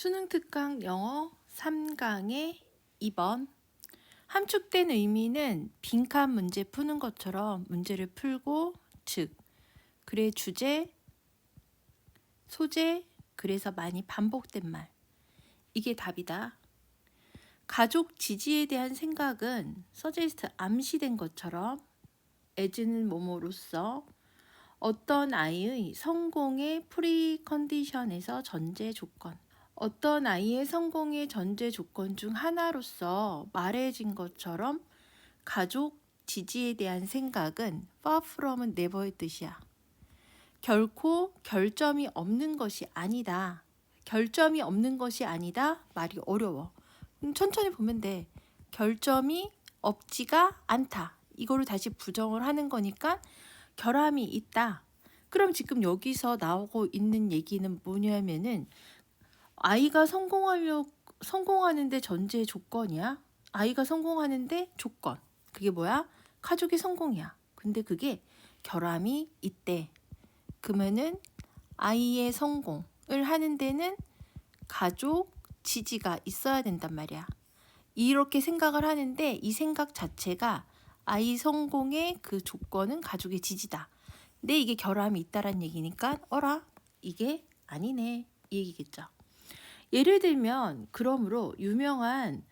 수능 특강 영어 3강의 2번. 함축된 의미는 빈칸 문제 푸는 것처럼 문제를 풀고, 즉, 글의 주제, 소재, 그래서 많이 반복된 말. 이게 답이다. 가족 지지에 대한 생각은 서제스트 암시된 것처럼 as는 뭐뭐로서 어떤 아이의 성공의 프리컨디션에서 전제 조건, 어떤 아이의 성공의 전제 조건 중 하나로서 말해진 것처럼 가족 지지에 대한 생각은 far from은 never의 뜻이야. 결코 결점이 없는 것이 아니다. 결점이 없는 것이 아니다. 말이 어려워. 천천히 보면 돼. 결점이 없지가 않다. 이거를 다시 부정을 하는 거니까 결함이 있다. 그럼 지금 여기서 나오고 있는 얘기는 뭐냐면은 아이가 성공하는데 전제 조건이야. 아이가 성공하는데 조건. 그게 뭐야? 가족이 성공이야. 근데 그게 결함이 있대. 그러면은 아이의 성공을 하는 데는 가족 지지가 있어야 된단 말이야. 이렇게 생각을 하는데 이 생각 자체가 아이 성공의 그 조건은 가족의 지지다. 근데 이게 결함이 있다란 얘기니까 어라? 이게 아니네. 이 얘기겠죠. 예를 들면 그러므로 유명한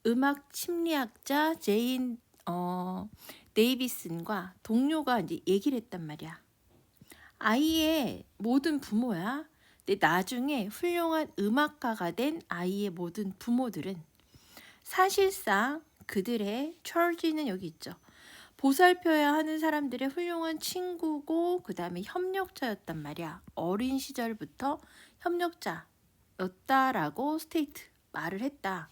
음악 심리학자 제인 데이비슨과 동료가 이제 얘기를 했단 말이야. 아이의 모든 부모야. 근데 나중에 훌륭한 음악가가 된 아이의 모든 부모들은 사실상 그들의 철지는 여기 있죠. 보살펴야 하는 사람들의 훌륭한 친구고 그 다음에 협력자였단 말이야. 어린 시절부터 협력자였다라고 스테이트 말을 했다.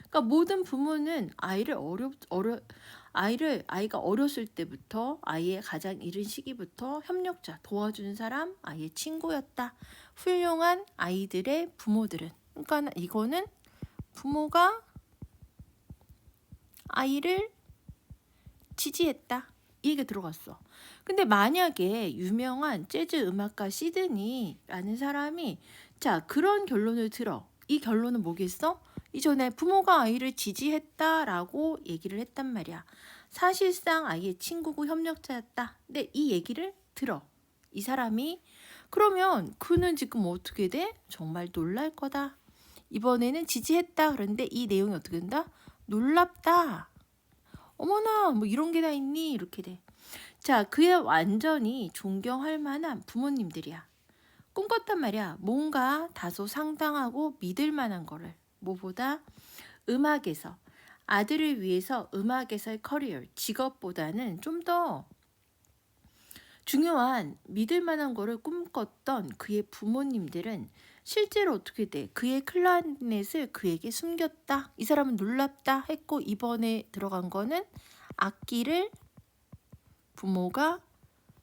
그러니까 모든 부모는 아이가 어렸을 때부터 아이의 가장 이른 시기부터 협력자, 도와주는 사람, 아이의 친구였다. 훌륭한 아이들의 부모들은. 그러니까 이거는 부모가 아이를 지지했다. 이 얘기 들어갔어. 근데 만약에 유명한 재즈 음악가 시드니라는 사람이 자 그런 결론을 들어. 이 결론은 뭐겠어? 이전에 부모가 아이를 지지했다라고 얘기를 했단 말이야. 사실상 아이의 친구고 협력자였다. 근데 이 얘기를 들어. 이 사람이 그러면 그는 지금 어떻게 돼? 정말 놀랄 거다. 이번에는 지지했다. 그런데 이 내용이 어떻게 된다? 놀랍다. 어머나 뭐 이런 게 다 있니? 이렇게 돼. 자, 그의 완전히 존경할 만한 부모님들이야. 꿈꿨단 말이야. 뭔가 다소 상당하고 믿을 만한 거를. 뭐보다 음악에서 아들을 위해서 음악에서의 커리어, 직업보다는 좀 더 중요한 믿을 만한 거를 꿈꿨던 그의 부모님들은 실제로 어떻게 돼? 그의 클라리넷을 그에게 숨겼다. 이 사람은 놀랍다 했고 이번에 들어간 거는 악기를 부모가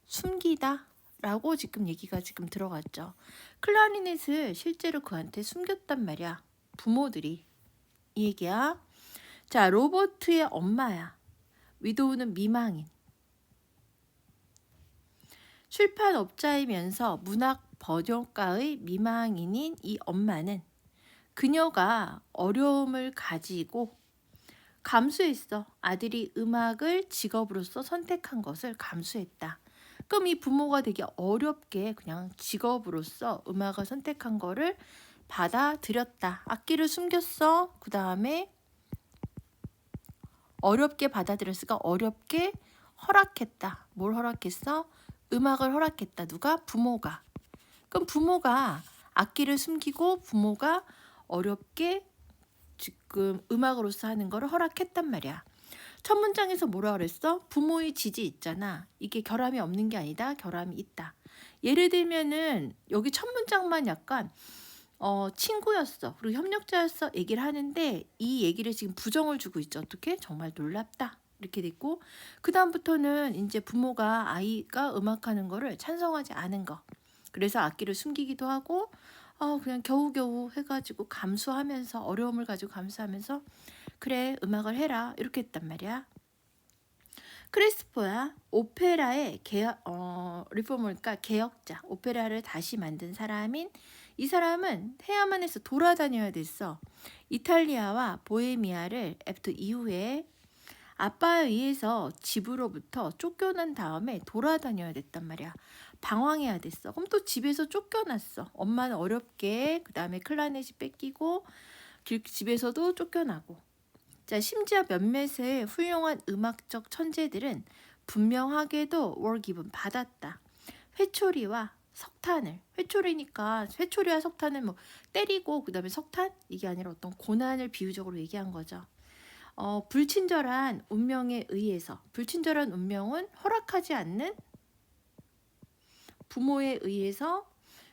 숨기다 라고 지금 얘기가 지금 들어갔죠. 클라리넷을 실제로 그한테 숨겼단 말이야. 부모들이. 이 얘기야. 자, 로버트의 엄마야. 위도우는 미망인. 출판업자이면서 문학 번역가의 미망인인 이 엄마는 그녀가 어려움을 가지고 감수했어. 아들이 음악을 직업으로서 선택한 것을 감수했다. 그럼 이 부모가 되게 어렵게 그냥 직업으로서 음악을 선택한 거를 받아들였다. 악기를 숨겼어. 그 다음에 어렵게 받아들였으니까 어렵게 허락했다. 뭘 허락했어? 음악을 허락했다. 누가? 부모가. 그럼 부모가 악기를 숨기고 부모가 어렵게 지금 음악으로서 하는 거를 허락했단 말이야. 첫 문장에서 뭐라 그랬어? 부모의 지지 있잖아. 이게 결함이 없는 게 아니다. 결함이 있다. 예를 들면은 여기 첫 문장만 약간 친구였어. 그리고 협력자였어. 얘기를 하는데 이 얘기를 지금 부정을 주고 있죠. 어떻게? 정말 놀랍다. 이렇게 됐고 그 다음부터는 이제 부모가 아이가 음악하는 거를 찬성하지 않은 거. 그래서 악기를 숨기기도 하고 그냥 겨우겨우 해가지고 감수하면서 어려움을 가지고 감수하면서 그래 음악을 해라 이렇게 했단 말이야. 크리스포야 오페라의 리포머니까 개혁자 오페라를 다시 만든 사람인 이 사람은 해야만해서 돌아다녀야 됐어. 이탈리아와 보헤미아를 애프터 이후에 아빠에 의해서 집으로부터 쫓겨난 다음에 돌아다녀야 됐단 말이야. 방황해야 됐어. 그럼 또 집에서 쫓겨났어. 엄마는 어렵게, 그 다음에 클라넷이 뺏기고 집에서도 쫓겨나고. 자, 심지어 몇몇의 훌륭한 음악적 천재들은 분명하게도 월기분 받았다. 회초리와 석탄을, 회초리니까 회초리와 석탄을 뭐 때리고 그 다음에 석탄? 이게 아니라 어떤 고난을 비유적으로 얘기한 거죠. 불친절한 운명에 의해서, 불친절한 운명은 허락하지 않는 부모에 의해서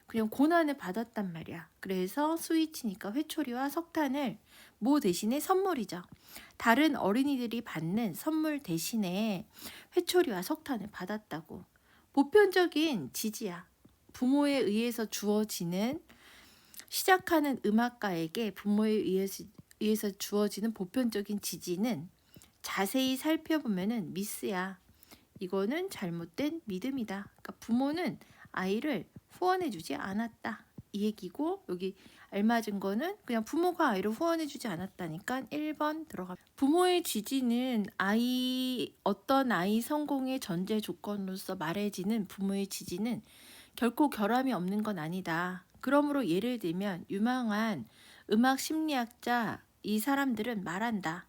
그냥 고난을 받았단 말이야. 그래서 스위치니까 회초리와 석탄을 뭐 대신에 선물이죠. 다른 어린이들이 받는 선물 대신에 회초리와 석탄을 받았다고. 보편적인 지지야. 부모에 의해서 주어지는, 시작하는 음악가에게 부모에 의해서 주어지는 보편적인 지지는 자세히 살펴보면은 미스야. 이거는 잘못된 믿음이다. 그러니까 부모는 아이를 후원해주지 않았다. 이 얘기고, 여기 알맞은 거는 그냥 부모가 아이를 후원해주지 않았다니까 1번 들어가. 부모의 지지는 어떤 아이 성공의 전제 조건으로서 말해지는 부모의 지지는 결코 결함이 없는 건 아니다. 그러므로 예를 들면 유명한 음악 심리학자 이 사람들은 말한다.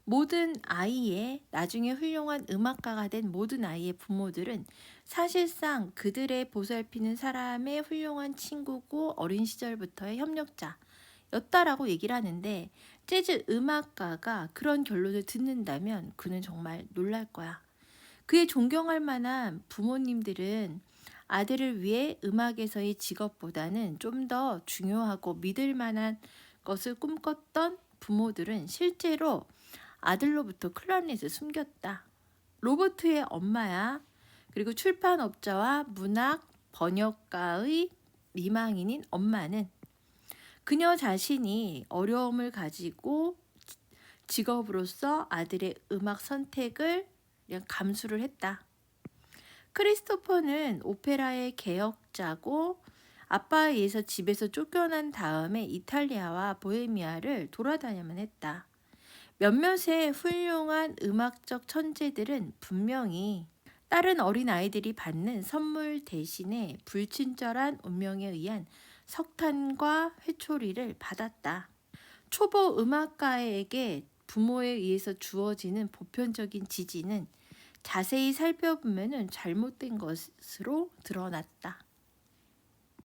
모든 아이의, 나중에 훌륭한 음악가가 된 모든 아이의 부모들은 사실상 그들의 보살피는 사람의 훌륭한 친구고 어린 시절부터의 협력자였다라고 얘기를 하는데, 재즈 음악가가 그런 결론을 듣는다면 그는 정말 놀랄 거야. 그의 존경할 만한 부모님들은 아들을 위해 음악에서의 직업보다는 좀 더 중요하고 믿을 만한 것을 꿈꿨던 부모들은 실제로 아들로부터 클라넷을 숨겼다. 로버트의 엄마야. 그리고 출판업자와 문학 번역가의 미망인인 엄마는 그녀 자신이 어려움을 가지고 직업으로서 아들의 음악 선택을 그냥 감수를 했다. 크리스토퍼는 오페라의 개혁자고 아빠에 의해서 집에서 쫓겨난 다음에 이탈리아와 보헤미아를 돌아다녀만 했다. 몇몇의 훌륭한 음악적 천재들은 분명히 다른 어린 아이들이 받는 선물 대신에 불친절한 운명에 의한 석탄과 회초리를 받았다. 초보 음악가에게 부모에 의해서 주어지는 보편적인 지지는 자세히 살펴보면 잘못된 것으로 드러났다.